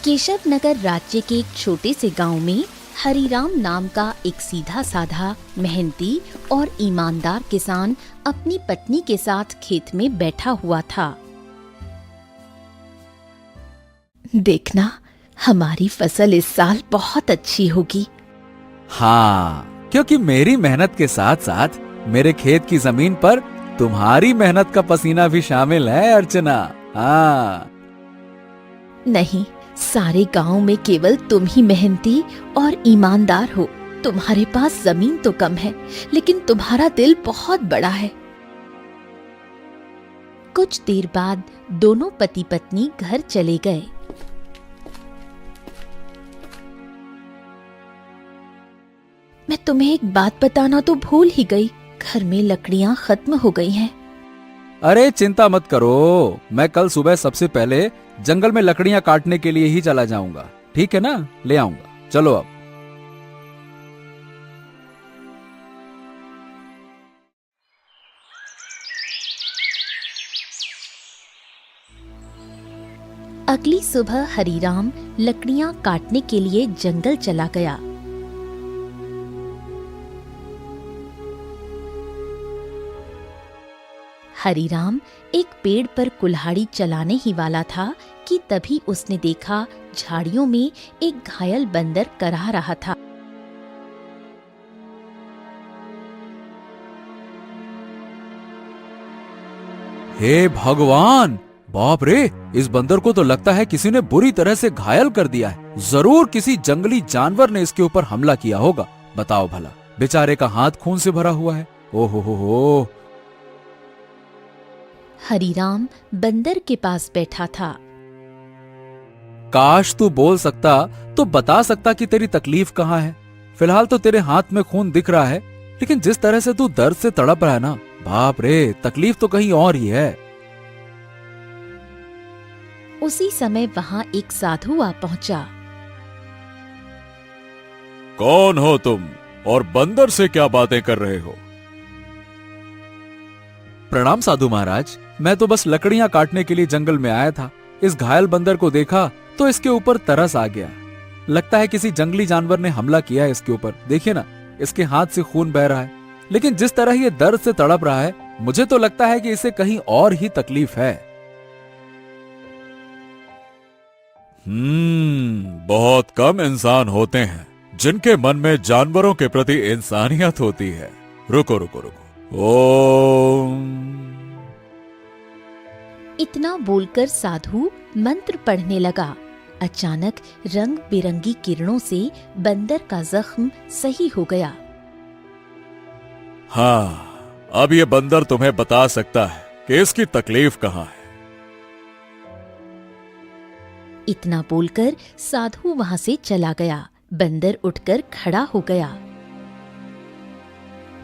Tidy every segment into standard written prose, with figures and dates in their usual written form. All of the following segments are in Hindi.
केशव नगर राज्य के एक छोटे से गांव में हरिराम नाम का एक सीधा साधा, मेहनती और ईमानदार किसान अपनी पत्नी के साथ खेत में बैठा हुआ था। देखना, हमारी फसल इस साल बहुत अच्छी होगी। हाँ, क्योंकि मेरी मेहनत के साथ साथ मेरे खेत की जमीन पर तुम्हारी मेहनत का पसीना भी शामिल है अर्चना। हाँ। नहीं, सारे गांव में केवल तुम ही मेहनती और ईमानदार हो। तुम्हारे पास जमीन तो कम है, लेकिन तुम्हारा दिल बहुत बड़ा है। कुछ देर बाद दोनों पति पत्नी घर चले गए। मैं तुम्हें एक बात बताना तो भूल ही गई, घर में लकड़ियां खत्म हो गई हैं। अरे चिंता मत करो, मैं कल सुबह सबसे पहले जंगल में लकड़ियां काटने के लिए ही चला जाऊंगा। ठीक है ना, ले आऊंगा। चलो अब। अगली सुबह हरिराम लकड़ियां काटने के लिए जंगल चला गया। हरिराम एक पेड़ पर कुल्हाड़ी चलाने ही वाला था कि तभी उसने देखा झाड़ियों में एक घायल बंदर करहा रहा था। हे भगवान, बाप रे, इस बंदर को तो लगता है किसी ने बुरी तरह से घायल कर दिया है। जरूर किसी जंगली जानवर ने इसके ऊपर हमला किया होगा। बताओ भला, बेचारे का हाथ खून से भरा हुआ है। ओहो हो। हरिराम बंदर के पास बैठा था। काश तू बोल सकता तो बता सकता कि तेरी तकलीफ कहाँ है। फिलहाल तो तेरे हाथ में खून दिख रहा है, लेकिन जिस तरह से तू दर्द से तड़प रहा है ना, बाप रे, तकलीफ तो कहीं और ही है। उसी समय वहां एक साधु आ पहुंचा। कौन हो तुम और बंदर से क्या बातें कर रहे हो? प्रणाम साधु महाराज, मैं तो बस लकड़ियां काटने के लिए जंगल में आया था। इस घायल बंदर को देखा तो इसके ऊपर तरस आ गया। लगता है किसी जंगली जानवर ने हमला किया है इसके ऊपर। देखिए ना, इसके हाथ से खून बह रहा है, लेकिन जिस तरह ये दर्द से तड़प रहा है, मुझे तो लगता है कि इसे कहीं और ही तकलीफ है। बहुत कम इंसान होते हैं जिनके मन में जानवरों के प्रति इंसानियत होती है। रुको रुको रुको। ओम। इतना बोलकर साधु मंत्र पढ़ने लगा। अचानक रंग बिरंगी किरणों से बंदर का जख्म सही हो गया। हाँ, अब ये बंदर तुम्हें बता सकता है कि इसकी तकलीफ कहाँ है। इतना बोलकर साधु वहां से चला गया। बंदर उठकर खड़ा हो गया।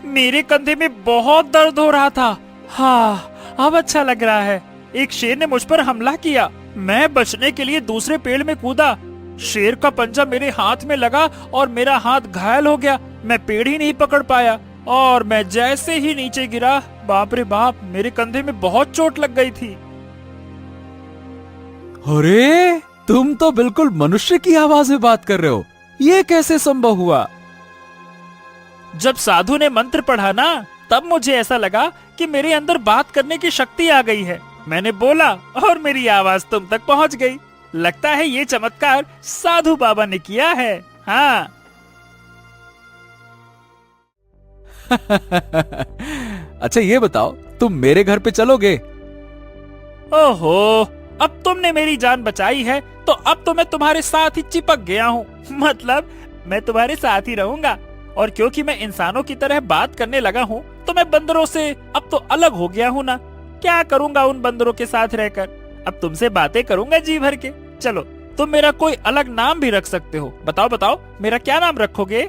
मेरे कंधे में बहुत दर्द हो रहा था। हाँ, अब अच्छा लग रहा है। एक शेर ने मुझ पर हमला किया। मैं बचने के लिए दूसरे पेड़ में कूदा। शेर का पंजा मेरे हाथ में लगा और मेरा हाथ घायल हो गया। मैं पेड़ ही नहीं पकड़ पाया और मैं जैसे ही नीचे गिरा, बाप रे बाप, मेरे कंधे में बहुत चोट लग गई थी। अरे, तुम तो बिल्कुल मनुष्य की आवाज में बात कर रहे हो। ये कैसे संभव हुआ? जब साधु ने मंत्र पढ़ा ना, तब मुझे ऐसा लगा कि मेरे अंदर बात करने की शक्ति आ गई है। मैंने बोला और मेरी आवाज तुम तक पहुंच गई। लगता है ये चमत्कार साधु बाबा ने किया है। हाँ। अच्छा ये बताओ, तुम मेरे घर पे चलोगे? ओहो, अब तुमने मेरी जान बचाई है तो अब तो मैं तुम्हारे साथ ही चिपक गया हूँ। मतलब मैं तुम्हारे साथ ही रहूंगा। और क्योंकि मैं इंसानों की तरह बात करने लगा हूँ, तो मैं बंदरों से अब तो अलग हो गया हूँ ना। क्या करूंगा उन बंदरों के साथ रहकर? अब तुमसे बातें करूंगा जी भर के। चलो, तुम मेरा कोई अलग नाम भी रख सकते हो। बताओ बताओ, मेरा क्या नाम रखोगे?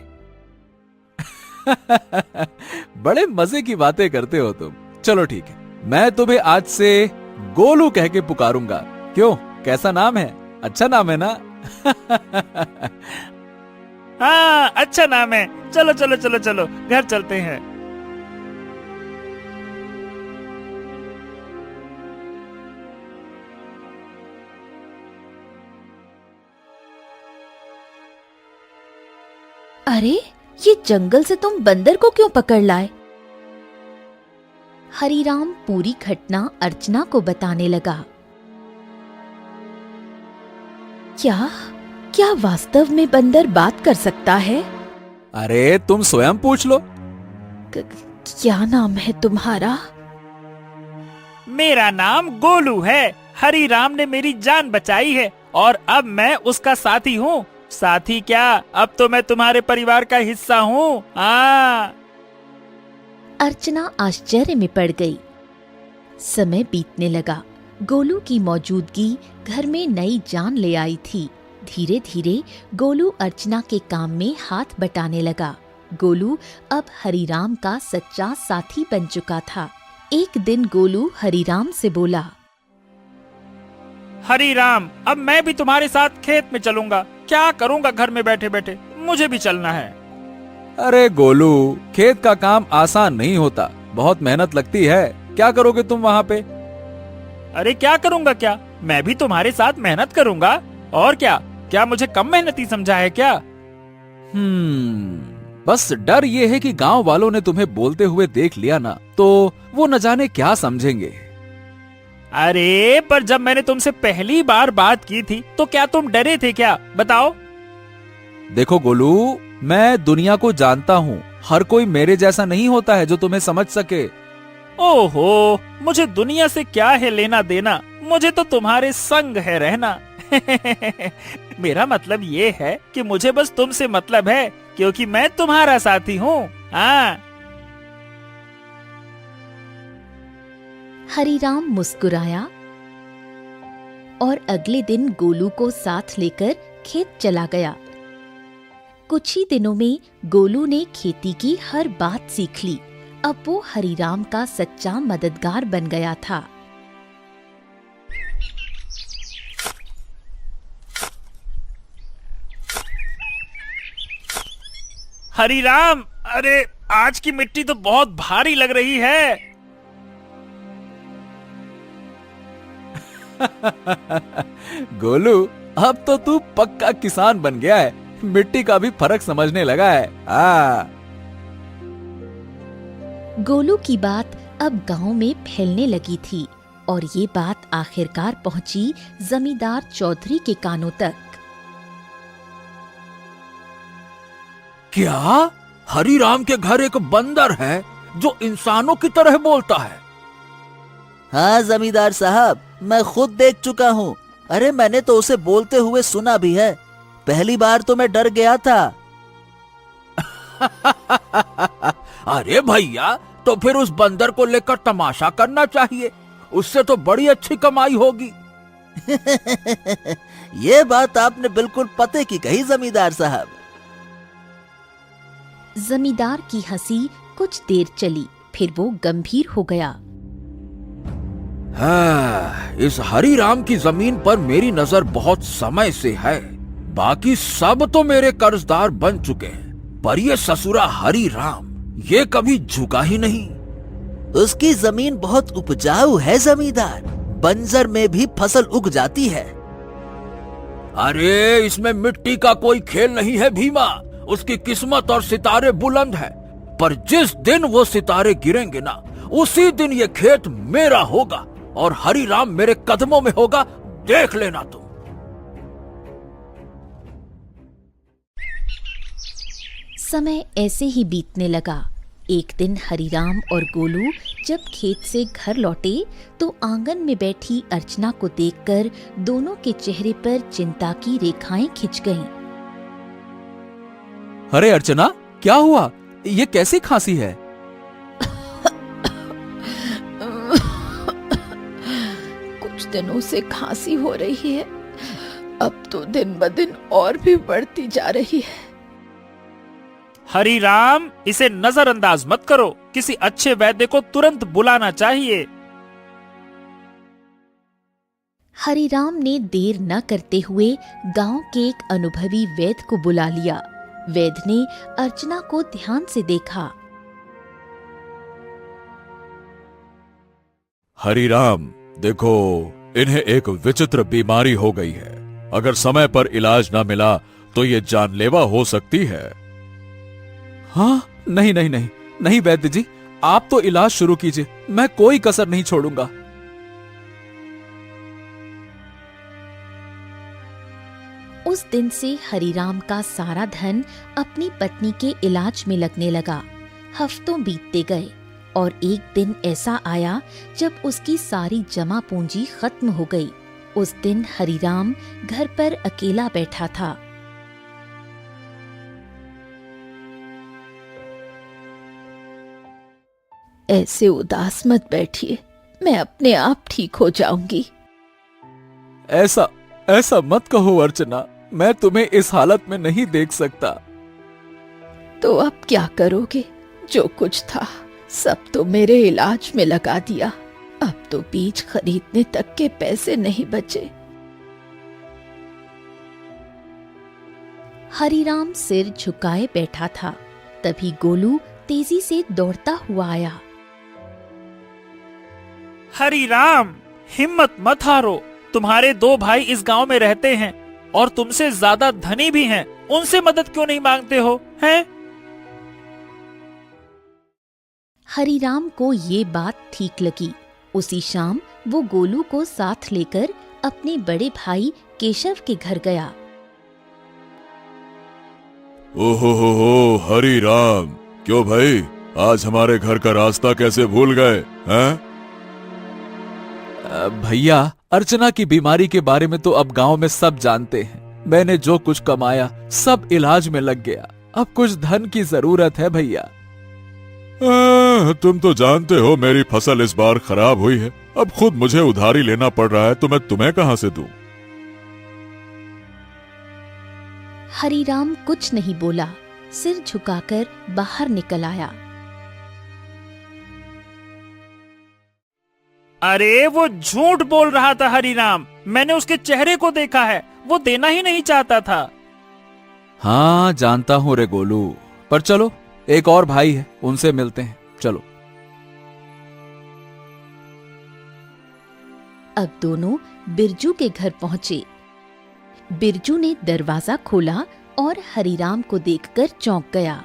बड़े मजे की बातें करते हो तुम। चलो ठीक है, मैं तुम्हें आज से गोलू कह के पुकारूंगा। क्यों, कैसा नाम है? अच्छा नाम है ना? हाँ, अच्छा नाम है। चलो चलो चलो चलो, घर चलते हैं। अरे, ये जंगल से तुम बंदर को क्यों पकड़ लाए? हरीराम पूरी घटना अर्चना को बताने लगा। क्या क्या वास्तव में बंदर बात कर सकता है? अरे तुम स्वयं पूछ लो। क्या नाम है तुम्हारा? मेरा नाम गोलू है। हरीराम ने मेरी जान बचाई है और अब मैं उसका साथी हूँ। साथी क्या, अब तो मैं तुम्हारे परिवार का हिस्सा हूँ। अर्चना आश्चर्य में पड़ गई। समय बीतने लगा। गोलू की मौजूदगी घर में नई जान ले आई थी। धीरे धीरे गोलू अर्चना के काम में हाथ बटाने लगा। गोलू अब हरीराम का सच्चा साथी बन चुका था। एक दिन गोलू हरीराम से बोला, हरीराम, अब मैं भी तुम्हारे साथ खेत में चलूंगा। क्या करूंगा घर में बैठे बैठे, मुझे भी चलना है। अरे गोलू, खेत का काम आसान नहीं होता, बहुत मेहनत लगती है। क्या करोगे तुम वहाँ पे? अरे क्या करूंगा क्या, मैं भी तुम्हारे साथ मेहनत करूंगा। और क्या मुझे कम मेहनती समझा है क्या? बस डर ये है कि गांव वालों ने तुम्हें बोलते हुए देख लिया ना, तो वो न जाने क्या समझेंगे। अरे पर जब मैंने तुमसे पहली बार बात की थी तो क्या तुम डरे थे क्या, बताओ? देखो गोलू, मैं दुनिया को जानता हूँ। हर कोई मेरे जैसा नहीं होता है जो तुम्हें समझ सके। ओहो, मुझे दुनिया से क्या है लेना देना, मुझे तो तुम्हारे संग है रहना। मेरा मतलब ये है कि मुझे बस तुमसे मतलब है, क्योंकि मैं तुम्हारा साथी हूँ। हरीराम मुस्कुराया और अगले दिन गोलू को साथ लेकर खेत चला गया। कुछ ही दिनों में गोलू ने खेती की हर बात सीख ली। अब वो हरीराम का सच्चा मददगार बन गया था। हरीराम, अरे आज की मिट्टी तो बहुत भारी लग रही है। गोलू, अब तो तू पक्का किसान बन गया है। मिट्टी का भी फर्क समझने लगा है। गोलू की बात अब गांव में फैलने लगी थी और ये बात आखिरकार पहुंची जमींदार चौधरी के कानों तक। क्या हरीराम के घर एक बंदर है जो इंसानों की तरह बोलता है? हाँ जमींदार साहब, मैं खुद देख चुका हूँ। अरे मैंने तो उसे बोलते हुए सुना भी है। पहली बार तो मैं डर गया था। अरे भैया, तो फिर उस बंदर को लेकर तमाशा करना चाहिए, उससे तो बड़ी अच्छी कमाई होगी। ये बात आपने बिल्कुल पते की कही जमींदार साहब। जमींदार की हंसी कुछ देर चली, फिर वो गंभीर हो गया। इस हरीराम की जमीन पर मेरी नजर बहुत समय से है। बाकी सब तो मेरे कर्जदार बन चुके हैं, पर ये ससुरा हरीराम ये कभी झुका ही नहीं। उसकी जमीन बहुत उपजाऊ है जमींदार, बंजर में भी फसल उग जाती है। अरे इसमें मिट्टी का कोई खेल नहीं है भीमा। उसकी किस्मत और सितारे बुलंद है, पर जिस दिन वो सितारे गिरेंगे ना, उसी दिन ये खेत मेरा होगा और हरीराम मेरे कदमों में होगा, देख लेना तुम। समय ऐसे ही बीतने लगा। एक दिन हरीराम और गोलू जब खेत से घर लौटे तो आंगन में बैठी अर्चना को देखकर दोनों के चेहरे पर चिंता की रेखाएं खिंच गईं। अरे अर्चना, क्या हुआ? ये कैसी खांसी है? कुछ दिनों से खांसी हो रही है, अब तो दिन ब दिन और भी बढ़ती जा रही है। हरीराम, इसे नजरअंदाज मत करो, किसी अच्छे वैद्य को तुरंत बुलाना चाहिए। हरीराम ने देर न करते हुए गांव के एक अनुभवी वैद्य को बुला लिया। वैद्य ने अर्चना को ध्यान से देखा। हरीराम, देखो, इन्हें एक विचित्र बीमारी हो गई है। अगर समय पर इलाज न मिला तो ये जानलेवा हो सकती है। हाँ, नहीं नहीं नहीं नहीं वैद्य जी, आप तो इलाज शुरू कीजिए, मैं कोई कसर नहीं छोड़ूंगा। उस दिन से हरिराम का सारा धन अपनी पत्नी के इलाज में लगने लगा। हफ्तों बीतते गए और एक दिन ऐसा आया जब उसकी सारी जमा पूंजी खत्म हो गई। उस दिन हरिराम घर पर अकेला बैठा था। ऐसे उदास मत बैठिए, मैं अपने आप ठीक हो जाऊंगी। ऐसा ऐसा मत कहो अर्चना, मैं तुम्हें इस हालत में नहीं देख सकता। तो अब क्या करोगे? जो कुछ था सब तो मेरे इलाज में लगा दिया। अब तो बीज खरीदने तक के पैसे नहीं बचे। हरिराम सिर झुकाए बैठा था। तभी गोलू तेजी से दौड़ता हुआ आया। हरिराम, हिम्मत मत हारो। तुम्हारे 2 भाई इस गांव में रहते हैं और तुमसे ज्यादा धनी भी हैं। उनसे मदद क्यों नहीं मांगते हो, हैं? हरिराम को ये बात ठीक लगी। उसी शाम वो गोलू को साथ लेकर अपने बड़े भाई केशव के घर गया। ओहो हरी राम, क्यों भाई, आज हमारे घर का रास्ता कैसे भूल गए हैं? भैया, अर्चना की बीमारी के बारे में तो अब गांव में सब जानते हैं। मैंने जो कुछ कमाया सब इलाज में लग गया। अब कुछ धन की जरूरत है भैया। तुम तो जानते हो मेरी फसल इस बार खराब हुई है। अब खुद मुझे उधारी लेना पड़ रहा है, तो मैं तुम्हें कहां से दूं? हरिराम कुछ नहीं बोला, सिर झुकाकर बाहर निकल आया। अरे वो झूठ बोल रहा था हरिराम, मैंने उसके चेहरे को देखा है, वो देना ही नहीं चाहता था। हाँ जानता हूँ रे गोलू, पर चलो एक और भाई है, उनसे मिलते हैं, चलो। अब दोनों बिरजू के घर पहुंचे। बिरजू ने दरवाजा खोला और हरिराम को देखकर चौंक गया।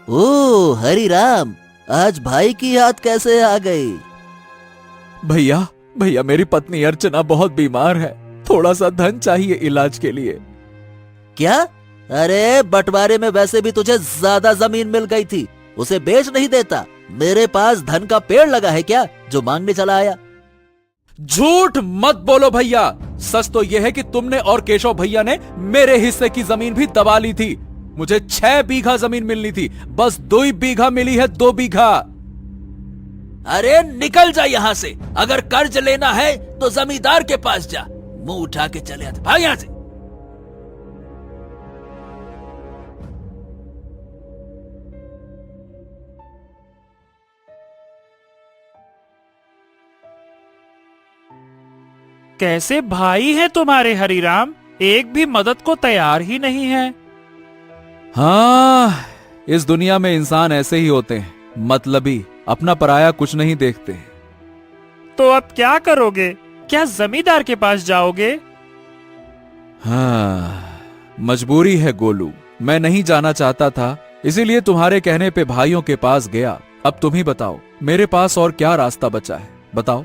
ओ हरिराम, आज भाई की याद कैसे आ गई? भैया भैया, मेरी पत्नी अर्चना बहुत बीमार है, थोड़ा सा धन चाहिए इलाज के लिए। क्या? अरे बंटवारे में वैसे भी तुझे ज्यादा जमीन मिल गई थी, उसे बेच नहीं देता? मेरे पास धन का पेड़ लगा है क्या जो मांगने चला आया? झूठ मत बोलो भैया, सच तो यह है कि तुमने और केशव भैया ने मेरे हिस्से की जमीन भी दबा ली थी। मुझे 6 बीघा जमीन मिलनी थी, बस 2 बीघा मिली है, 2 बीघा। अरे निकल जा यहाँ से, अगर कर्ज लेना है तो जमींदार के पास जा। मुंह उठा के चले आते, भाग यहाँ से। कैसे भाई हैं तुम्हारे हरिराम, एक भी मदद को तैयार ही नहीं है। हाँ, इस दुनिया में इंसान ऐसे ही होते हैं, मतलबी, अपना पराया कुछ नहीं देखते। तो अब क्या करोगे? क्या जमींदार के पास जाओगे? हाँ, मजबूरी है गोलू, मैं नहीं जाना चाहता था, इसीलिए तुम्हारे कहने पे भाइयों के पास गया। अब तुम ही बताओ, मेरे पास और क्या रास्ता बचा है, बताओ।